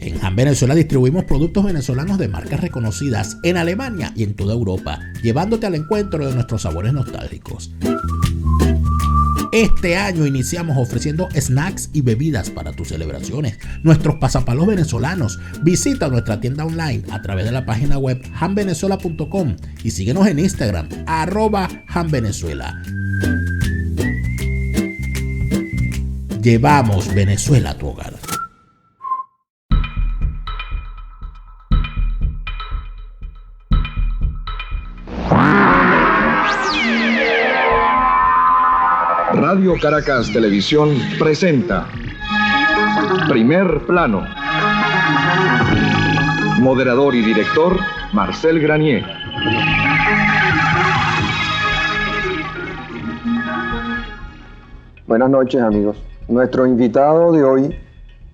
En Han Venezuela distribuimos productos venezolanos de marcas reconocidas en Alemania y en toda Europa, llevándote al encuentro de nuestros sabores nostálgicos. Este año iniciamos ofreciendo snacks y bebidas para tus celebraciones, nuestros pasapalos venezolanos. Visita nuestra tienda online a través de la página web hanvenezuela.com y síguenos en Instagram, @hanvenezuela. Llevamos Venezuela a tu hogar. Radio Caracas Televisión presenta Primer Plano. Moderador y director, Marcel Granier. Buenas noches, amigos. Nuestro invitado de hoy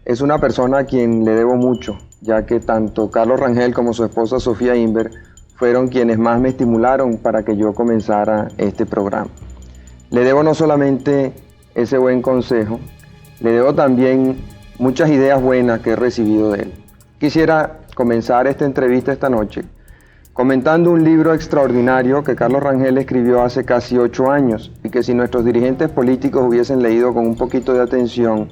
es una persona a quien le debo mucho, ya que tanto Carlos Rangel como su esposa Sofía Inver fueron quienes más me estimularon para que yo comenzara este programa. Le debo no solamente ese buen consejo, le debo también muchas ideas buenas que he recibido de él. Quisiera comenzar esta entrevista esta noche comentando un libro extraordinario que Carlos Rangel escribió hace casi 8 años y que si nuestros dirigentes políticos hubiesen leído con un poquito de atención,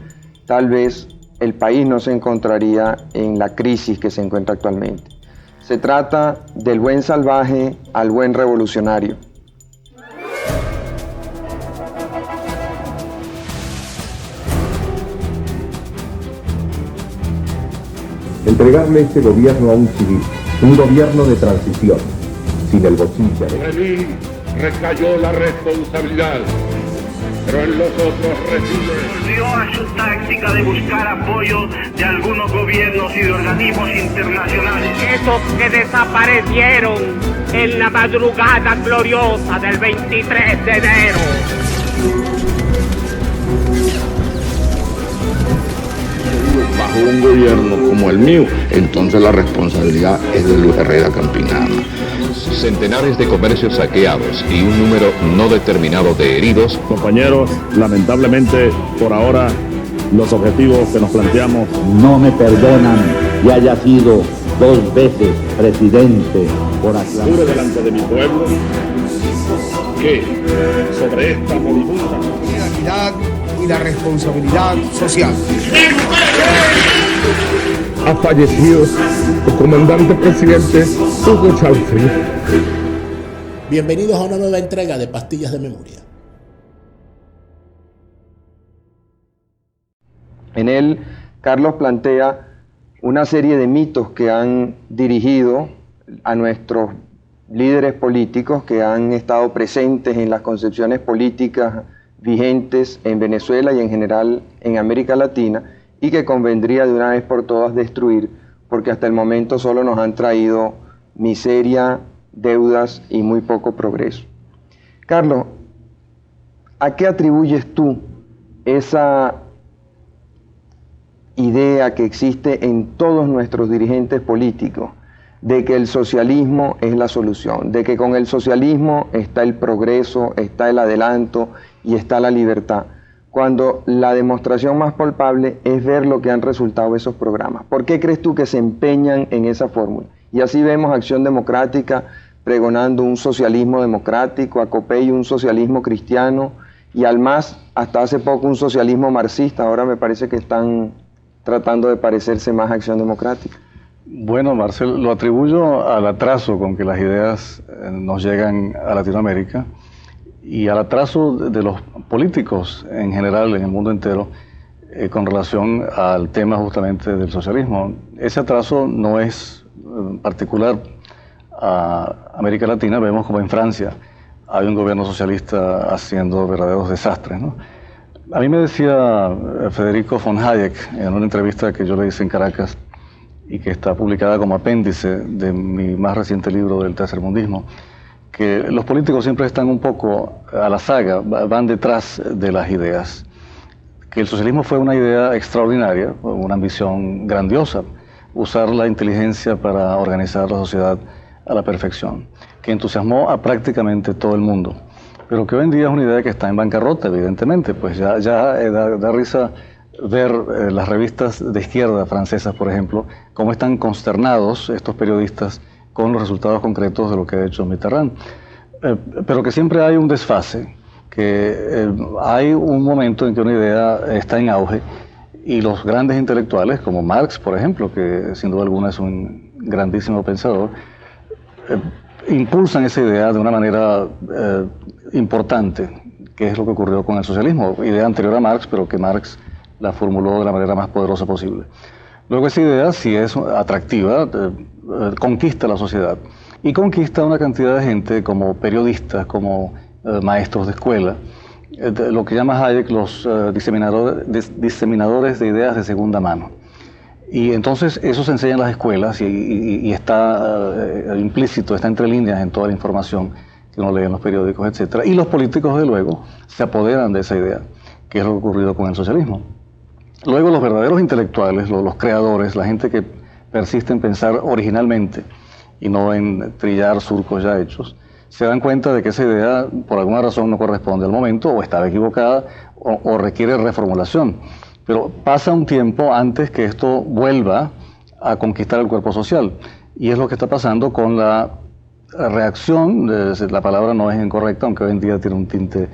tal vez el país no se encontraría en la crisis que se encuentra actualmente. Se trata del buen salvaje al buen revolucionario. Entregarle este gobierno a un civil, un gobierno de transición, sin el bochilla. Sobre mí recayó la responsabilidad, pero en los otros recibes. Volvió a su táctica de buscar apoyo de algunos gobiernos y de organismos internacionales. Esos que desaparecieron en la madrugada gloriosa del 23 de enero. Bajo un gobierno como el mío, entonces la responsabilidad es de Luis Herrera Campinana. Centenares de comercios saqueados y un número no determinado de heridos. Compañeros, lamentablemente por ahora los objetivos que nos planteamos no me perdonan que haya sido 2 veces presidente por aclamación. Juro delante de mi pueblo que sobre esta moribunda la equidad y la responsabilidad social. Ha fallecido el comandante presidente Hugo Chávez Frías. Bienvenidos a una nueva entrega de Pastillas de Memoria. En él, Carlos plantea una serie de mitos que han dirigido a nuestros líderes políticos que han estado presentes en las concepciones políticas vigentes en Venezuela y en general en América Latina y que convendría de una vez por todas destruir, porque hasta el momento solo nos han traído miseria, deudas y muy poco progreso. Carlos, ¿a qué atribuyes tú esa idea que existe en todos nuestros dirigentes políticos de que el socialismo es la solución, de que con el socialismo está el progreso, está el adelanto y está la libertad, cuando la demostración más palpable es ver lo que han resultado esos programas? ¿Por qué crees tú que se empeñan en esa fórmula? Y así vemos Acción Democrática pregonando un socialismo democrático, a Copey un socialismo cristiano y al MAS hasta hace poco un socialismo marxista. Ahora me parece que están tratando de parecerse más a Acción Democrática. Bueno, Marcel, lo atribuyo al atraso con que las ideas nos llegan a Latinoamérica y al atraso de los políticos en general en el mundo entero con relación al tema justamente del socialismo. Ese atraso no es particular a América Latina. Vemos como en Francia hay un gobierno socialista haciendo verdaderos desastres, ¿no? A mí me decía Federico von Hayek en una entrevista que yo le hice en Caracas y que está publicada como apéndice de mi más reciente libro del tercermundismo, que los políticos siempre están un poco a la saga, van detrás de las ideas. Que el socialismo fue una idea extraordinaria, una ambición grandiosa, usar la inteligencia para organizar la sociedad a la perfección, que entusiasmó a prácticamente todo el mundo, pero que hoy en día es una idea que está en bancarrota, evidentemente, pues ya da risa ver las revistas de izquierda francesas, por ejemplo, cómo están consternados estos periodistas con los resultados concretos de lo que ha hecho Mitterrand. Pero que siempre hay un desfase, que hay un momento en que una idea está en auge y los grandes intelectuales, como Marx, por ejemplo, que sin duda alguna es un grandísimo pensador, impulsan esa idea de una manera importante, que es lo que ocurrió con el socialismo, idea anterior a Marx, pero que Marx la formuló de la manera más poderosa posible. Luego esa idea, si es atractiva, conquista la sociedad y conquista una cantidad de gente como periodistas, como maestros de escuela, lo que llama Hayek los diseminadores de ideas de segunda mano. Y entonces eso se enseña en las escuelas y está implícito, está entre líneas en toda la información que uno lee en los periódicos, etc. Y los políticos, de luego, se apoderan de esa idea, que es lo que ha ocurrido con el socialismo. Luego los verdaderos intelectuales, los creadores, la gente que persiste en pensar originalmente y no en trillar surcos ya hechos, se dan cuenta de que esa idea por alguna razón no corresponde al momento, o estaba equivocada, o requiere reformulación. Pero pasa un tiempo antes que esto vuelva a conquistar el cuerpo social. Y es lo que está pasando con la reacción, la palabra no es incorrecta, aunque hoy en día tiene un tinte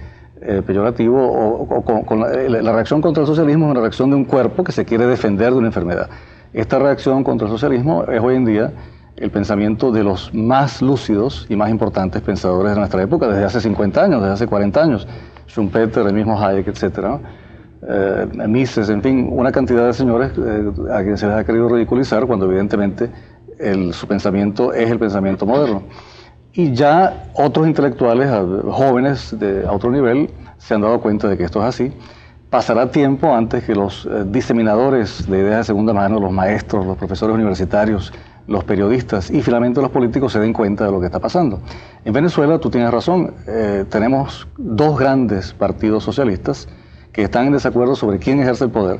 peyorativo, con la reacción contra el socialismo es una reacción de un cuerpo que se quiere defender de una enfermedad. Esta reacción contra el socialismo es hoy en día el pensamiento de los más lúcidos y más importantes pensadores de nuestra época, desde hace 50 años, desde hace 40 años, Schumpeter, el mismo Hayek, etc., Mises, en fin, una cantidad de señores a quienes se les ha querido ridiculizar cuando evidentemente su pensamiento es el pensamiento moderno. Y ya otros intelectuales jóvenes de otro nivel se han dado cuenta de que esto es así. Pasará tiempo antes que los diseminadores de ideas de segunda mano, los maestros, los profesores universitarios, los periodistas y finalmente los políticos se den cuenta de lo que está pasando. En Venezuela, tú tienes razón, tenemos dos grandes partidos socialistas que están en desacuerdo sobre quién ejerce el poder,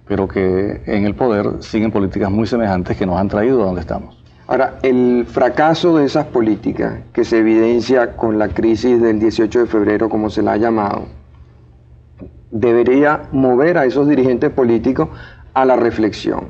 pero que en el poder siguen políticas muy semejantes que nos han traído a donde estamos. Ahora, el fracaso de esas políticas que se evidencia con la crisis del 18 de febrero, como se la ha llamado, debería mover a esos dirigentes políticos a la reflexión.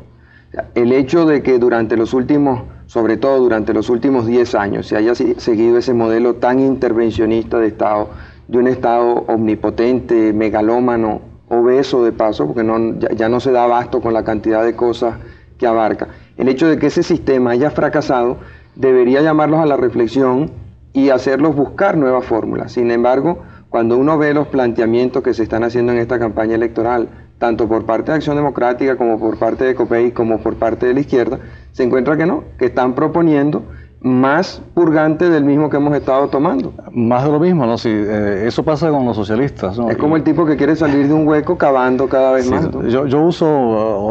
El hecho de que durante los últimos, sobre todo durante los últimos 10 años, se haya seguido ese modelo tan intervencionista de Estado, de un Estado omnipotente, megalómano, obeso de paso, porque ya no se da abasto con la cantidad de cosas que abarca. El hecho de que ese sistema haya fracasado debería llamarlos a la reflexión y hacerlos buscar nuevas fórmulas. Sin embargo, cuando uno ve los planteamientos que se están haciendo en esta campaña electoral, tanto por parte de Acción Democrática como por parte de COPEI como por parte de la izquierda, se encuentra que no, que están proponiendo más purgante del mismo que hemos estado tomando. Más de lo mismo, ¿no? Sí, eso pasa con los socialistas, ¿no? Es como el tipo que quiere salir de un hueco cavando cada vez más, ¿no? Yo uso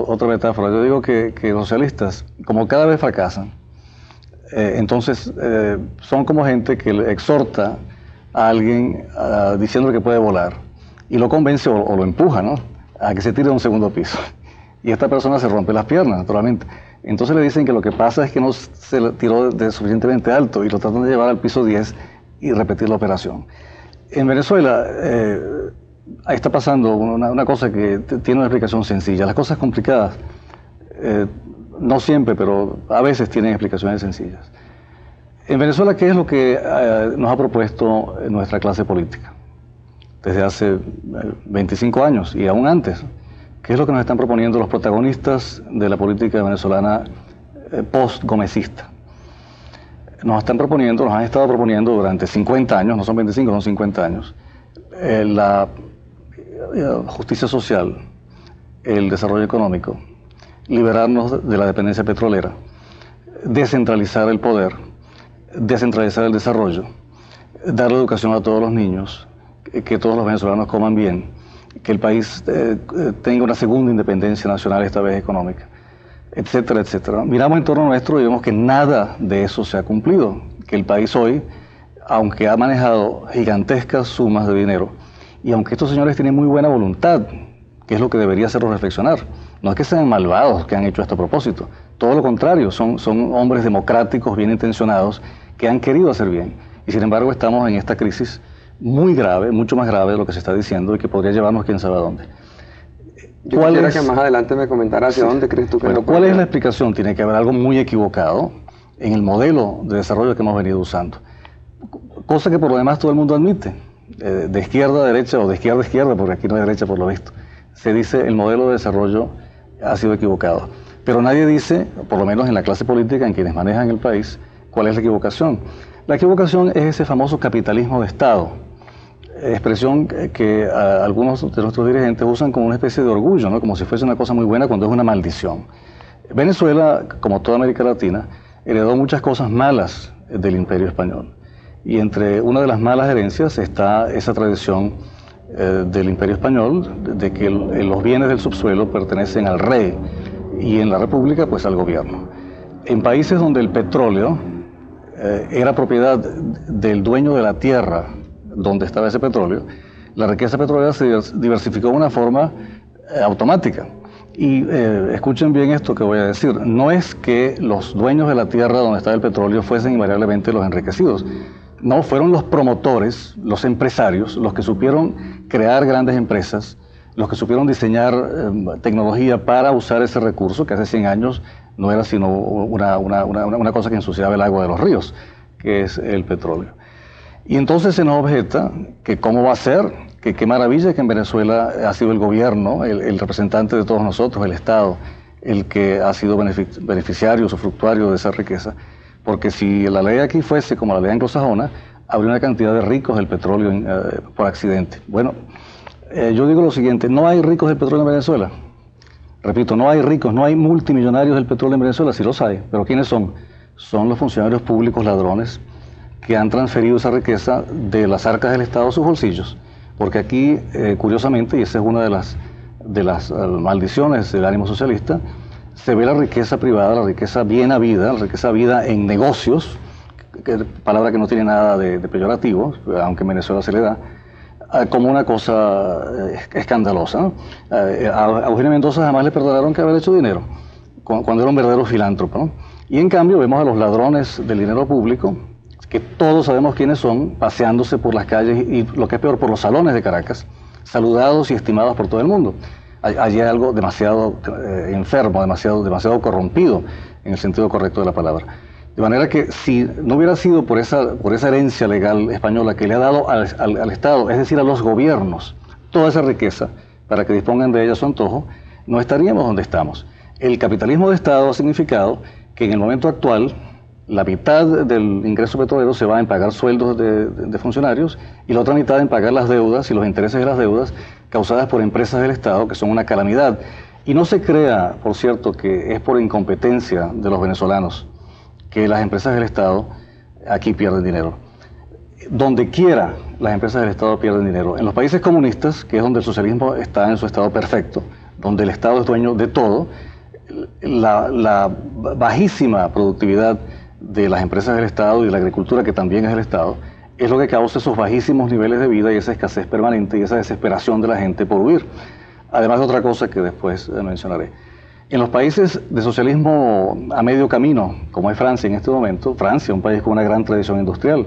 otra metáfora. Yo digo que los socialistas, como cada vez fracasan, entonces son como gente que le exhorta a alguien diciéndole que puede volar y lo convence o lo empuja, ¿no?, a que se tire de un segundo piso. Y esta persona se rompe las piernas, naturalmente. Entonces le dicen que lo que pasa es que no se tiró de suficientemente alto y lo tratan de llevar al piso 10 y repetir la operación. En Venezuela está pasando una cosa que tiene una explicación sencilla. Las cosas complicadas, no siempre, pero a veces tienen explicaciones sencillas. En Venezuela, ¿qué es lo que nos ha propuesto nuestra clase política? Desde hace 25 años y aún antes. ¿Qué es lo que nos están proponiendo los protagonistas de la política venezolana post-gomecista? Nos han estado proponiendo durante 50 años, no son 25, son 50 años, la justicia social, el desarrollo económico, liberarnos de la dependencia petrolera, descentralizar el poder, descentralizar el desarrollo, dar educación a todos los niños, que todos los venezolanos coman bien, que el país tenga una segunda independencia nacional, esta vez económica, etcétera, etcétera. Miramos en torno nuestro y vemos que nada de eso se ha cumplido, que el país hoy, aunque ha manejado gigantescas sumas de dinero, y aunque estos señores tienen muy buena voluntad, que es lo que debería hacerlos reflexionar, no es que sean malvados que han hecho esto a propósito, todo lo contrario, son hombres democráticos, bien intencionados, que han querido hacer bien, y sin embargo estamos en esta crisis muy grave, mucho más grave de lo que se está diciendo y que podría llevarnos quién sabe a dónde. Yo quisiera que más adelante me comentara hacia dónde crees tú que bueno, ¿cuál es la explicación? Tiene que haber algo muy equivocado en el modelo de desarrollo que hemos venido usando. Cosa que por lo demás todo el mundo admite, de izquierda a derecha o de izquierda a izquierda, porque aquí no hay derecha por lo visto. Se dice el modelo de desarrollo ha sido equivocado. Pero nadie dice, por lo menos en la clase política, en quienes manejan el país, cuál es la equivocación. La equivocación es ese famoso capitalismo de Estado, expresión que algunos de nuestros dirigentes usan como una especie de orgullo, ¿no? Como si fuese una cosa muy buena cuando es una maldición. Venezuela, como toda América Latina, heredó muchas cosas malas del Imperio Español. Y entre una de las malas herencias está esa tradición del Imperio Español de que los bienes del subsuelo pertenecen al rey y en la República pues al gobierno. En países donde el petróleo era propiedad del dueño de la tierra donde estaba ese petróleo, la riqueza petrolera se diversificó de una forma automática. Y escuchen bien esto que voy a decir, no es que los dueños de la tierra donde estaba el petróleo fuesen invariablemente los enriquecidos. No, fueron los promotores, los empresarios, los que supieron crear grandes empresas, los que supieron diseñar tecnología para usar ese recurso, que hace 100 años no era sino una cosa que ensuciaba el agua de los ríos, que es el petróleo. Y entonces se nos objeta que cómo va a ser, que qué maravilla que en Venezuela ha sido el gobierno, el representante de todos nosotros, el Estado, el que ha sido beneficiario, usufructuario de esa riqueza. Porque si la ley aquí fuese como la ley anglosajona, habría una cantidad de ricos del petróleo por accidente. Bueno, yo digo lo siguiente, no hay ricos del petróleo en Venezuela. Repito, no hay ricos, no hay multimillonarios del petróleo en Venezuela, sí los hay. ¿Pero quiénes son? Son los funcionarios públicos ladrones que han transferido esa riqueza de las arcas del Estado a sus bolsillos. Porque aquí, curiosamente, y esa es una de las maldiciones del ánimo socialista, se ve la riqueza privada, la riqueza bien habida, la riqueza habida en negocios, palabra que no tiene nada de peyorativo, aunque en Venezuela se le da, como una cosa escandalosa, ¿no? A Eugenio Mendoza jamás le perdonaron que haber hecho dinero, cuando era un verdadero filántropo, ¿no? Y en cambio vemos a los ladrones del dinero público, que todos sabemos quiénes son, paseándose por las calles y, lo que es peor, por los salones de Caracas, saludados y estimados por todo el mundo. Allí hay algo demasiado enfermo, demasiado corrompido, en el sentido correcto de la palabra. De manera que si no hubiera sido por esa herencia legal española que le ha dado al Estado, es decir, a los gobiernos, toda esa riqueza para que dispongan de ella a su antojo, no estaríamos donde estamos. El capitalismo de Estado ha significado que en el momento actual la mitad del ingreso petrolero se va en pagar sueldos de funcionarios y la otra mitad en pagar las deudas y los intereses de las deudas causadas por empresas del Estado, que son una calamidad. Y no se crea, por cierto, que es por incompetencia de los venezolanos que las empresas del Estado aquí pierden dinero. Donde quiera las empresas del Estado pierden dinero. En los países comunistas, que es donde el socialismo está en su estado perfecto, donde el Estado es dueño de todo, la bajísima productividad de las empresas del Estado y de la agricultura, que también es del Estado, es lo que causa esos bajísimos niveles de vida y esa escasez permanente y esa desesperación de la gente por huir. Además de otra cosa que después mencionaré. En los países de socialismo a medio camino, como es Francia en este momento, Francia, un país con una gran tradición industrial,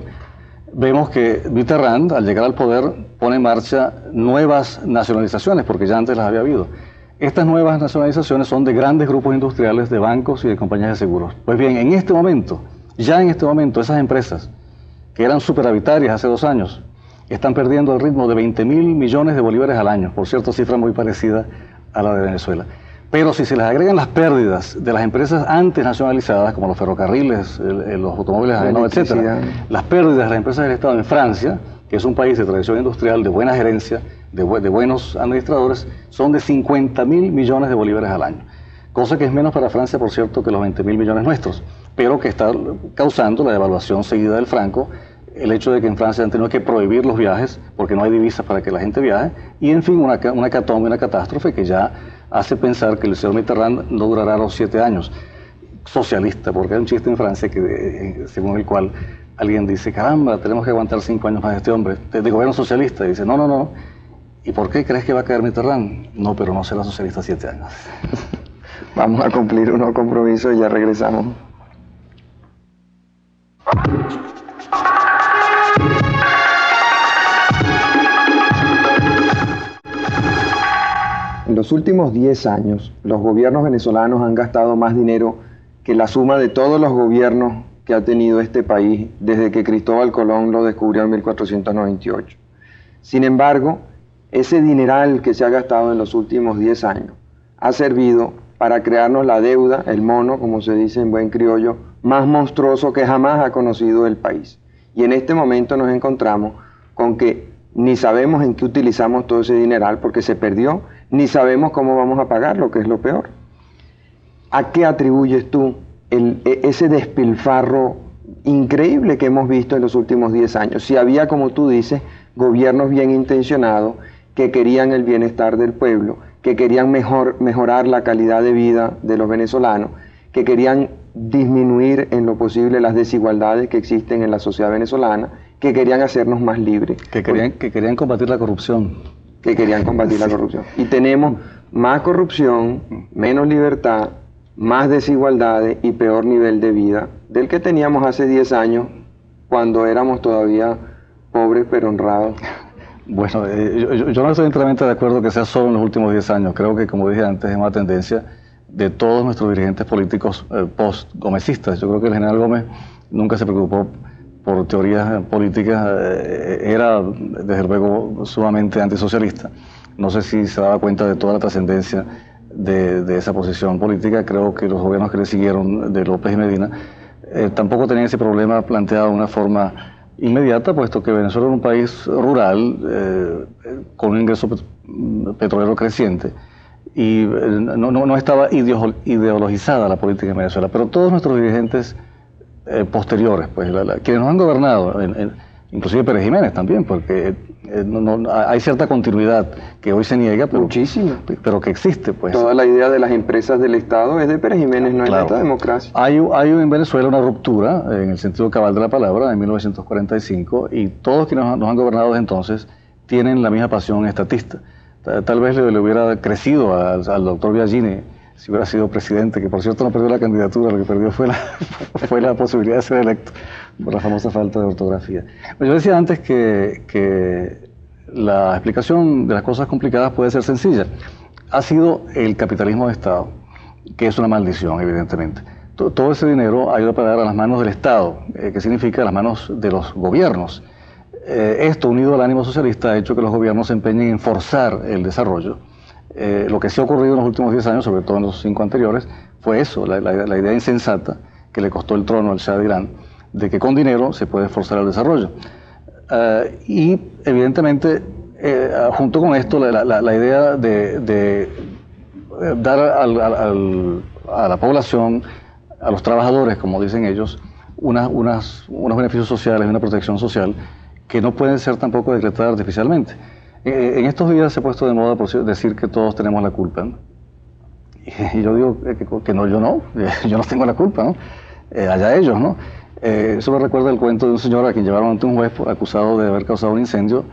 vemos que Mitterrand, al llegar al poder, pone en marcha nuevas nacionalizaciones, porque ya antes las había habido. Estas nuevas nacionalizaciones son de grandes grupos industriales, de bancos y de compañías de seguros. Pues bien, en este momento, ya en este momento, esas empresas que eran superavitarias hace 2 años, están perdiendo el ritmo de 20.000 millones de bolívares al año, por cierto, cifra muy parecida a la de Venezuela. Pero si se les agregan las pérdidas de las empresas antes nacionalizadas, como los ferrocarriles, los automóviles, etc., las pérdidas de las empresas del Estado en Francia, que es un país de tradición industrial, de buena gerencia, de buenos administradores, son de 50.000 millones de bolívares al año. Cosa que es menos para Francia, por cierto, que los 20.000 millones nuestros, pero que está causando la devaluación seguida del franco, el hecho de que en Francia han tenido que prohibir los viajes porque no hay divisas para que la gente viaje, y en fin, una hecatombe, una catástrofe que ya hace pensar que el señor Mitterrand no durará los 7 años. Socialista, porque hay un chiste en Francia según el cual alguien dice, caramba, tenemos que aguantar 5 años más de este hombre, de gobierno socialista, y dice, no, ¿y por qué crees que va a caer Mitterrand? No, pero no será socialista 7 años. Vamos a cumplir unos compromisos y ya regresamos. En los últimos 10 años, los gobiernos venezolanos han gastado más dinero que la suma de todos los gobiernos que ha tenido este país desde que Cristóbal Colón lo descubrió en 1498. Sin embargo, ese dineral que se ha gastado en los últimos 10 años ha servido para crearnos la deuda, el mono, como se dice en buen criollo, más monstruoso que jamás ha conocido el país. Y en este momento nos encontramos con que ni sabemos en qué utilizamos todo ese dineral porque se perdió, ni sabemos cómo vamos a pagar, lo que es lo peor. ¿A qué atribuyes tú ese despilfarro increíble que hemos visto en los últimos 10 años? Si había, como tú dices, gobiernos bien intencionados que querían el bienestar del pueblo, que querían mejorar la calidad de vida de los venezolanos, que querían disminuir en lo posible las desigualdades que existen en la sociedad venezolana, que querían hacernos más libres. Que querían combatir la corrupción. Que querían combatir la corrupción. Y tenemos más corrupción, menos libertad, más desigualdades y peor nivel de vida del que teníamos hace 10 años cuando éramos todavía pobres pero honrados. Bueno, yo no estoy enteramente de acuerdo que sea solo en los últimos 10 años. Creo que, como dije antes, es una tendencia de todos nuestros dirigentes políticos post-gomecistas. Yo creo que el general Gómez nunca se preocupó por teorías políticas, era desde luego sumamente antisocialista. No sé si se daba cuenta de toda la trascendencia de esa posición política. Creo que los gobiernos que le siguieron de López y Medina tampoco tenían ese problema planteado de una forma inmediata, puesto que Venezuela era un país rural con un ingreso petrolero creciente y no estaba ideologizada la política en Venezuela. Pero todos nuestros dirigentes posteriores, pues quienes nos han gobernado, inclusive Pérez Jiménez también, porque hay cierta continuidad que hoy se niega, pero que existe, pues. Toda la idea de las empresas del Estado es de Pérez Jiménez, no es de esta democracia. Hay en Venezuela una ruptura, en el sentido cabal de la palabra, en 1945, y todos quienes nos han gobernado desde entonces tienen la misma pasión estatista. Tal vez le hubiera crecido al doctor Biagini si hubiera sido presidente, que por cierto no perdió la candidatura, lo que perdió fue la posibilidad de ser electo por la famosa falta de ortografía. Yo decía antes que la explicación de las cosas complicadas puede ser sencilla. Ha sido el capitalismo de Estado, que es una maldición, evidentemente. Todo ese dinero ha ido a parar a las manos del Estado, que significa a las manos de los gobiernos. Esto, unido al ánimo socialista, ha hecho que los gobiernos se empeñen en forzar el desarrollo. Lo que sí ha ocurrido en los últimos 10 años, sobre todo en los 5 anteriores, fue eso, la idea insensata que le costó el trono al Shah de Irán, de que con dinero se puede forzar el desarrollo. Y evidentemente, junto con esto, la idea de dar a la población, a los trabajadores, como dicen ellos, unos beneficios sociales, una protección social, que no pueden ser tampoco decretadas artificialmente. En estos días se ha puesto de moda por decir que todos tenemos la culpa, ¿no? Y yo digo que no, yo no tengo la culpa, ¿no? Allá ellos, ¿no? Eso me recuerda el cuento de un señor a quien llevaron ante un juez acusado de haber causado un incendio,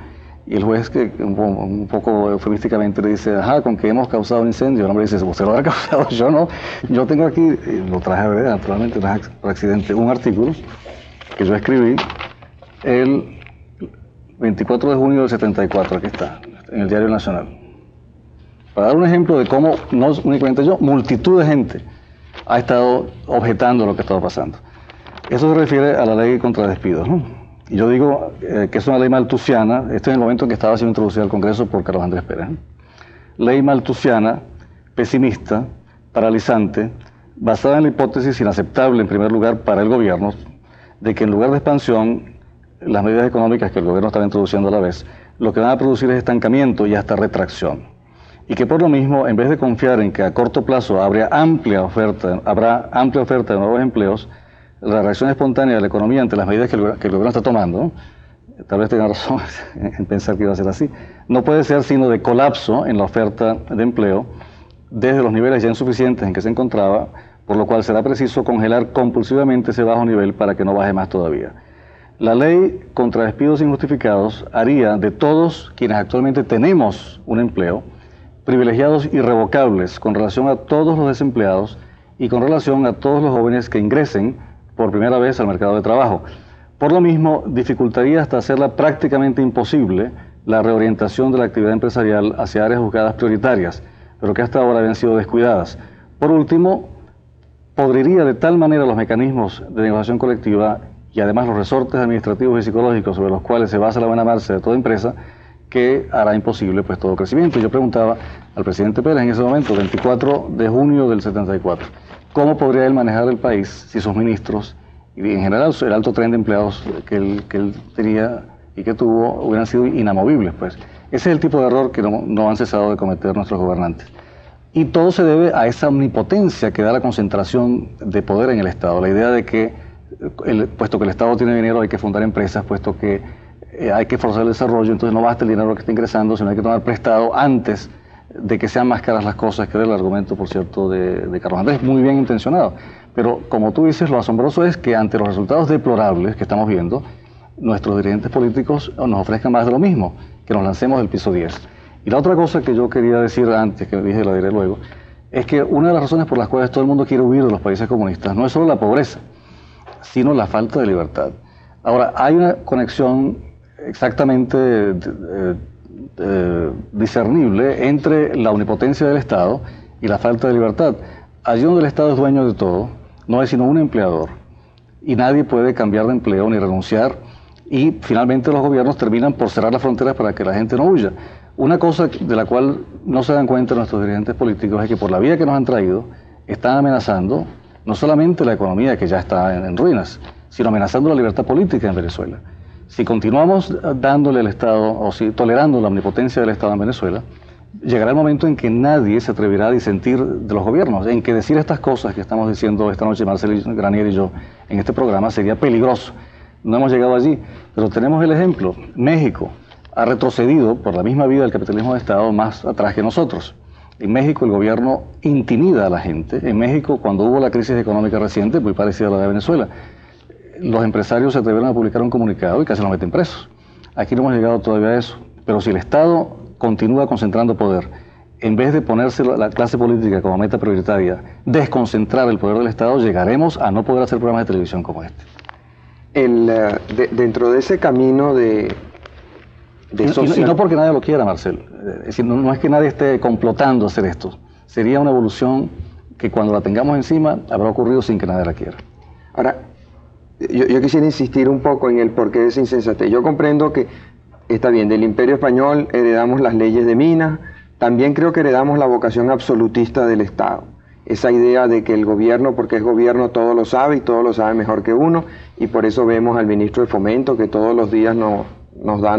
y el juez, que un poco eufemísticamente le dice, ¿con qué hemos causado un incendio? El hombre dice, usted lo habrá causado, yo no. Yo tengo aquí, lo traje a ver, naturalmente, por accidente, un artículo que yo escribí el 24 de junio del 74, aquí está, en el Diario Nacional. Para dar un ejemplo de cómo, no únicamente yo, multitud de gente ha estado objetando lo que estaba pasando. Eso se refiere a la ley contra despidos, ¿no? Y yo digo que es una ley malthusiana, esto es el momento en que estaba siendo introducida al Congreso por Carlos Andrés Pérez, ¿no? Ley malthusiana, pesimista, paralizante, basada en la hipótesis inaceptable, en primer lugar, para el gobierno, de que en lugar de expansión, las medidas económicas que el gobierno estaba introduciendo a la vez, lo que van a producir es estancamiento y hasta retracción. Y que por lo mismo, en vez de confiar en que a corto plazo habrá amplia oferta de nuevos empleos, la reacción espontánea de la economía ante las medidas que el gobierno está tomando, ¿no? Tal vez tenga razón en pensar que iba a ser así, no puede ser sino de colapso en la oferta de empleo desde los niveles ya insuficientes en que se encontraba, por lo cual será preciso congelar compulsivamente ese bajo nivel para que no baje más todavía. La ley contra despidos injustificados haría de todos quienes actualmente tenemos un empleo privilegiados irrevocables con relación a todos los desempleados y con relación a todos los jóvenes que ingresen por primera vez al mercado de trabajo. Por lo mismo, dificultaría hasta hacerla prácticamente imposible la reorientación de la actividad empresarial hacia áreas juzgadas prioritarias, pero que hasta ahora habían sido descuidadas. Por último, podriría de tal manera los mecanismos de negociación colectiva y además los resortes administrativos y psicológicos sobre los cuales se basa la buena marcha de toda empresa, que hará imposible pues todo crecimiento. Yo preguntaba al presidente Pérez en ese momento, 24 de junio del 74, ¿cómo podría él manejar el país si sus ministros y en general el alto tren de empleados que él tenía y que tuvo hubieran sido inamovibles? Pues ese es el tipo de error que no han cesado de cometer nuestros gobernantes. Y todo se debe a esa omnipotencia que da la concentración de poder en el Estado, la idea de que puesto que el Estado tiene dinero hay que fundar empresas, puesto que hay que forzar el desarrollo, entonces no basta el dinero que está ingresando, sino hay que tomar prestado antes de que sean más caras las cosas, que era el argumento, por cierto, de Carlos Andrés, muy bien intencionado. Pero como tú dices, lo asombroso es que ante los resultados deplorables que estamos viendo, nuestros dirigentes políticos nos ofrezcan más de lo mismo, que nos lancemos del piso 10. Y la otra cosa que yo quería decir antes, que dije, la diré luego, es que una de las razones por las cuales todo el mundo quiere huir de los países comunistas no es solo la pobreza, sino la falta de libertad. Ahora, hay una conexión exactamente discernible entre la omnipotencia del Estado y la falta de libertad. Allí donde el Estado es dueño de todo, no hay sino un empleador, y nadie puede cambiar de empleo ni renunciar, y finalmente los gobiernos terminan por cerrar las fronteras para que la gente no huya. Una cosa de la cual no se dan cuenta nuestros dirigentes políticos es que por la vía que nos han traído, están amenazando no solamente la economía, que ya está en ruinas, sino amenazando la libertad política en Venezuela. Si continuamos dándole al Estado, o si tolerando la omnipotencia del Estado en Venezuela, llegará el momento en que nadie se atreverá a disentir de los gobiernos, en que decir estas cosas que estamos diciendo esta noche Marcelo Granier y yo en este programa sería peligroso. No hemos llegado allí, pero tenemos el ejemplo. México ha retrocedido por la misma vía del capitalismo de Estado más atrás que nosotros. En México el gobierno intimida a la gente. En México, cuando hubo la crisis económica reciente, muy parecida a la de Venezuela, los empresarios se atrevieron a publicar un comunicado y casi los meten presos. Aquí no hemos llegado todavía a eso, pero si el Estado continúa concentrando poder, en vez de ponerse la clase política como meta prioritaria, desconcentrar el poder del Estado, llegaremos a no poder hacer programas de televisión como este. Dentro de ese camino de social... y no porque nadie lo quiera, Marcelo. Es decir, no es que nadie esté complotando hacer esto. Sería una evolución que cuando la tengamos encima habrá ocurrido sin que nadie la quiera. Ahora, yo quisiera insistir un poco en el porqué de esa insensatez. Yo comprendo que, está bien, del Imperio Español heredamos las leyes de Minas, también creo que heredamos la vocación absolutista del Estado. Esa idea de que el gobierno, porque es gobierno, todo lo sabe y todo lo sabe mejor que uno, y por eso vemos al ministro de Fomento que todos los días nos da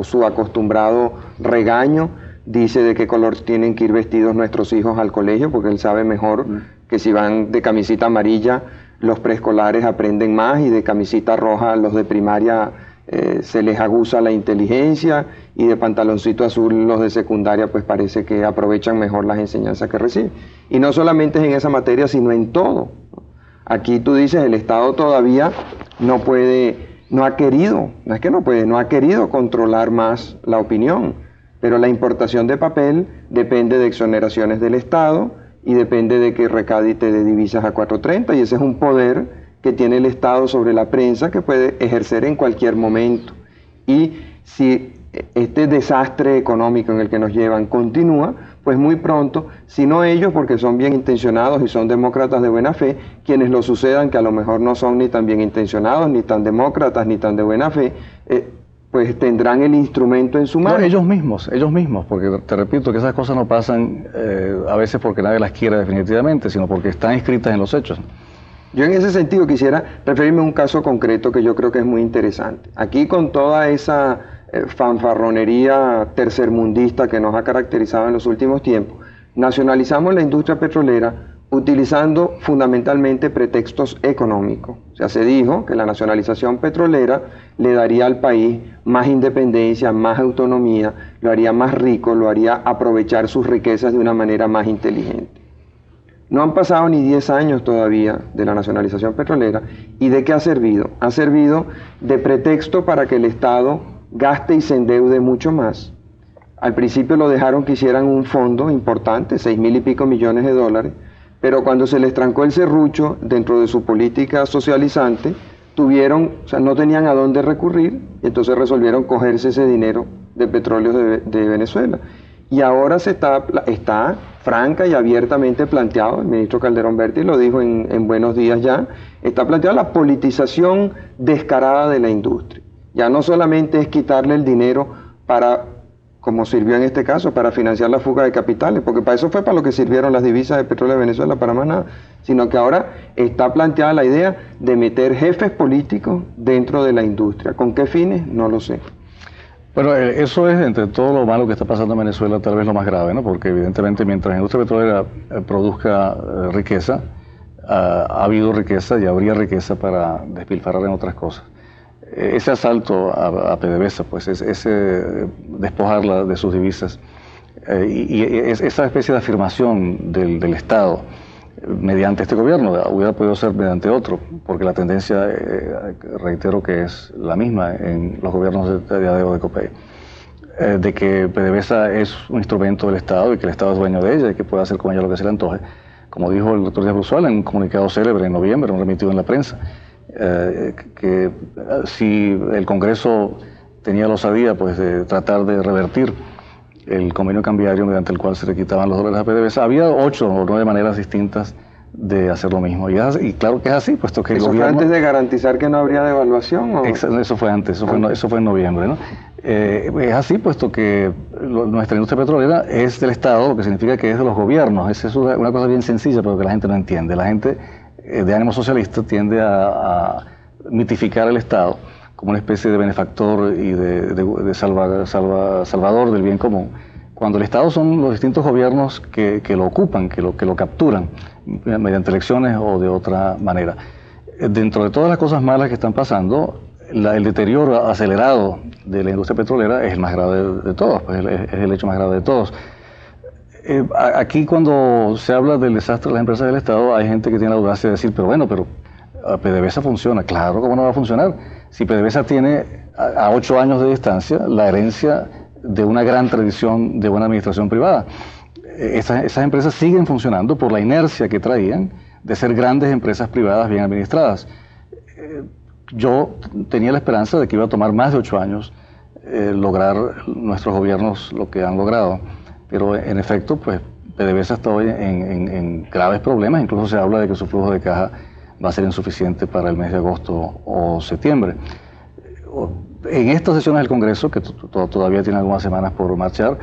su acostumbrado regaño, dice de qué color tienen que ir vestidos nuestros hijos al colegio, porque él sabe mejor que si van de camisita amarilla, los preescolares aprenden más, y de camisita roja los de primaria se les aguza la inteligencia, y de pantaloncito azul los de secundaria pues parece que aprovechan mejor las enseñanzas que reciben. Y no solamente es en esa materia, sino en todo. Aquí tú dices, el Estado todavía no ha querido controlar más la opinión, pero la importación de papel depende de exoneraciones del Estado y depende de que recádite de divisas a 430, y ese es un poder que tiene el Estado sobre la prensa que puede ejercer en cualquier momento. Y si este desastre económico en el que nos llevan continúa, pues muy pronto, si no ellos, porque son bien intencionados y son demócratas de buena fe, quienes lo sucedan, que a lo mejor no son ni tan bien intencionados, ni tan demócratas, ni tan de buena fe, pues tendrán el instrumento en su mano. No, ellos mismos, porque te repito que esas cosas no pasan a veces porque nadie las quiere definitivamente, sino porque están escritas en los hechos. Yo en ese sentido quisiera referirme a un caso concreto que yo creo que es muy interesante. Aquí, con toda esa fanfarronería tercermundista que nos ha caracterizado en los últimos tiempos, nacionalizamos la industria petrolera utilizando fundamentalmente pretextos económicos. O sea, se dijo que la nacionalización petrolera le daría al país más independencia, más autonomía, lo haría más rico, lo haría aprovechar sus riquezas de una manera más inteligente. No han pasado ni 10 años todavía de la nacionalización petrolera. ¿Y de qué ha servido? Ha servido de pretexto para que el Estado gaste y se endeude mucho más. Al principio lo dejaron que hicieran un fondo importante, 6.000 y pico millones de dólares, pero cuando se les trancó el serrucho dentro de su política socializante, no tenían a dónde recurrir, y entonces resolvieron cogerse ese dinero de petróleo de Venezuela. Y ahora está franca y abiertamente planteado, el ministro Calderón Berti lo dijo en Buenos Días ya, está planteada la politización descarada de la industria. Ya no solamente es quitarle el dinero para, como sirvió en este caso, para financiar la fuga de capitales, porque para eso fue para lo que sirvieron las divisas de petróleo de Venezuela, para más nada, sino que ahora está planteada la idea de meter jefes políticos dentro de la industria. ¿Con qué fines? No lo sé. Bueno, eso es, entre todo lo malo que está pasando en Venezuela, tal vez lo más grave, ¿no? Porque evidentemente mientras la industria petrolera produzca riqueza, ha habido riqueza y habría riqueza para despilfarrar en otras cosas. Ese asalto a PDVSA, pues ese despojarla de sus divisas y esa especie de afirmación del Estado mediante este gobierno, hubiera podido ser mediante otro, porque la tendencia, reitero, que es la misma en los gobiernos de Adeo de Copey, de que PDVSA es un instrumento del Estado y que el Estado es dueño de ella y que puede hacer con ella lo que se le antoje, como dijo el doctor Díaz Bruzual en un comunicado célebre en noviembre, un remitido en la prensa, que si el Congreso tenía la osadía pues, de tratar de revertir el convenio cambiario mediante el cual se le quitaban los dólares a PDVSA, había 8 o 9 maneras distintas de hacer lo mismo. Y claro que es así, puesto que el gobierno... ¿Eso fue antes de garantizar que no habría devaluación? ¿O? Eso fue antes, eso fue en noviembre, ¿no? Es así, puesto que nuestra industria petrolera es del Estado, lo que significa que es de los gobiernos. Esa es una cosa bien sencilla, pero que la gente no entiende. La gente de ánimo socialista tiende a mitificar al Estado como una especie de benefactor y de salvador del bien común, cuando el Estado son los distintos gobiernos que lo ocupan, que lo capturan mediante elecciones o de otra manera. Dentro de todas las cosas malas que están pasando, el deterioro acelerado de la industria petrolera es el más grave de todos, pues es el hecho más grave de todos. Aquí cuando se habla del desastre de las empresas del Estado, hay gente que tiene la audacia de decir, pero PDVSA funciona. Claro, ¿cómo no va a funcionar? Si PDVSA tiene a 8 años de distancia la herencia de una gran tradición de buena administración privada. Esas empresas siguen funcionando por la inercia que traían de ser grandes empresas privadas bien administradas. Yo tenía la esperanza de que iba a tomar más de 8 años lograr nuestros gobiernos lo que han logrado, pero en efecto, pues PDVSA está hoy en graves problemas. Incluso se habla de que su flujo de caja va a ser insuficiente para el mes de agosto o septiembre. En estas sesiones del Congreso, que todavía tienen algunas semanas por marchar,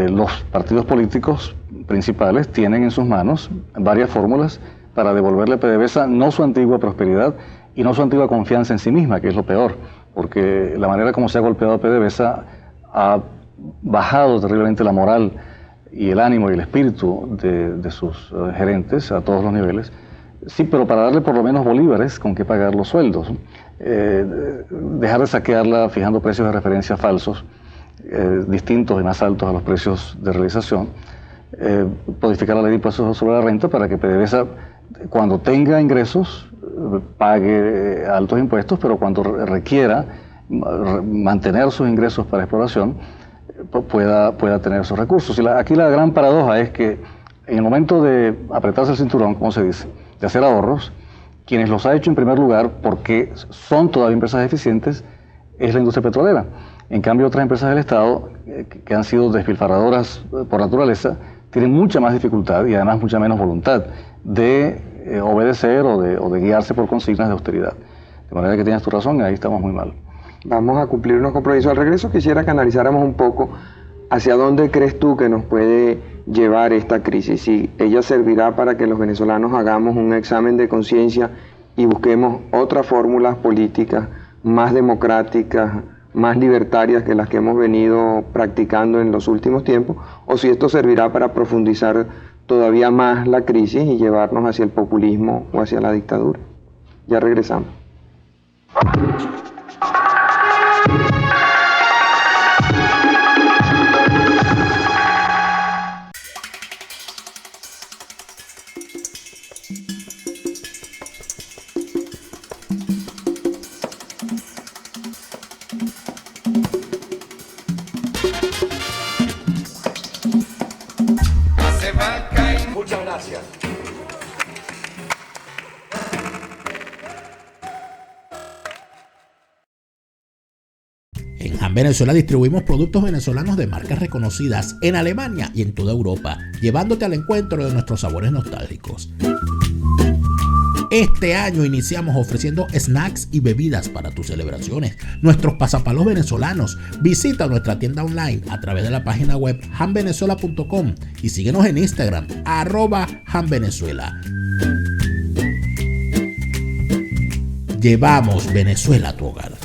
los partidos políticos principales tienen en sus manos varias fórmulas para devolverle a PDVSA no su antigua prosperidad y no su antigua confianza en sí misma, que es lo peor, porque la manera como se ha golpeado a PDVSA ha bajado terriblemente la moral y el ánimo y el espíritu de sus gerentes a todos los niveles. Sí, pero para darle por lo menos bolívares con que pagar los sueldos. Dejar de saquearla fijando precios de referencia falsos, distintos y más altos a los precios de realización. Modificar la ley de impuestos sobre la renta para que PDVSA, cuando tenga ingresos, pague altos impuestos, pero cuando requiera mantener sus ingresos para exploración, pueda tener esos recursos. Y aquí la gran paradoja es que en el momento de apretarse el cinturón, como se dice, de hacer ahorros, quienes los ha hecho en primer lugar, porque son todavía empresas eficientes, es la industria petrolera. En cambio, otras empresas del Estado, que han sido despilfarradoras por naturaleza, tienen mucha más dificultad y además mucha menos voluntad de obedecer o de guiarse por consignas de austeridad. De manera que tienes tu razón, ahí estamos muy mal. Vamos a cumplir unos compromisos. Al regreso quisiera que analizáramos un poco hacia dónde crees tú que nos puede llevar esta crisis, si ella servirá para que los venezolanos hagamos un examen de conciencia y busquemos otras fórmulas políticas más democráticas, más libertarias que las que hemos venido practicando en los últimos tiempos, o si esto servirá para profundizar todavía más la crisis y llevarnos hacia el populismo o hacia la dictadura. Ya regresamos. Muchas gracias. En Han Venezuela distribuimos productos venezolanos de marcas reconocidas en Alemania y en toda Europa, llevándote al encuentro de nuestros sabores nostálgicos. Este año iniciamos ofreciendo snacks y bebidas para tus celebraciones. Nuestros pasapalos venezolanos. Visita nuestra tienda online a través de la página web hanvenezuela.com y síguenos en Instagram, @hanvenezuela. Llevamos Venezuela a tu hogar.